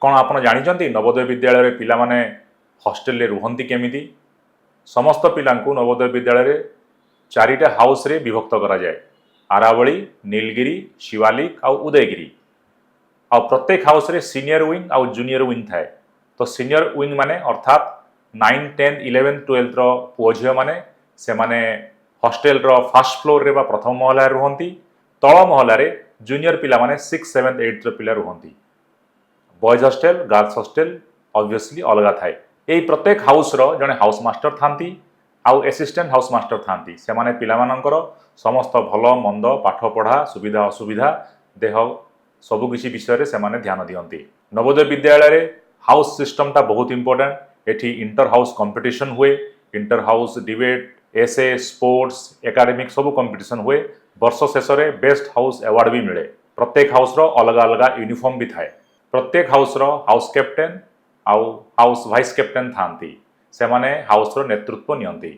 कौन आप जानते नवोदय विद्यालय पिला माने हॉस्टेल रे रुहंती केमिति समस्त पिला नवोदय विद्यालय चारिटा हाउस रे विभक्त करा जाए आरावली नीलगिरी शिवालिक आउ उदयगिरी आ प्रत्येक हाउस रे सीनियर विंग आउ जूनियर विंग थाए तो सीनियर विंग माने अर्थात 9, 10, 11, 12 रो पुओ झियो माने से माने हॉस्टेल रो फर्स्ट फ्लोर रे बा प्रथम महला रुहंती तळ महला रे जूनियर पिला माने 6, 7, 8 रो पिला रुहंती boys hostel girls hostel obviously अलग थाए यही प्रत्येक हाउस रो जने हाउस मास्टर थांती आउ असिस्टेंट हाउस मास्टर थांती से माने पिला मानकर समस्त भल मंद पाठ पढ़ा सुविधा असुविधा देह सबु किसी विषय रे से माने ध्यान दियंती नवोदय विद्यालय रे हाउस सिस्टम ता बहुत इंपोर्टेंट एठी इंटर हाउस कंपटीशन हुए इंटर हाउस डिबेट एसे स्पोर्ट्स एकेडमिक सब कंपटीशन हुए वर्ष शेष रे बेस्ट हाउस अवार्ड भी मिले प्रत्येक हाउस रो अलग अलग यूनिफॉर्म भी थाए प्रत्येक हाउस रो हाउस कैप्टेन आउ हाउस वाइस कैप्टेन थांती से माने हाउस रो नेतृत्व नियंती।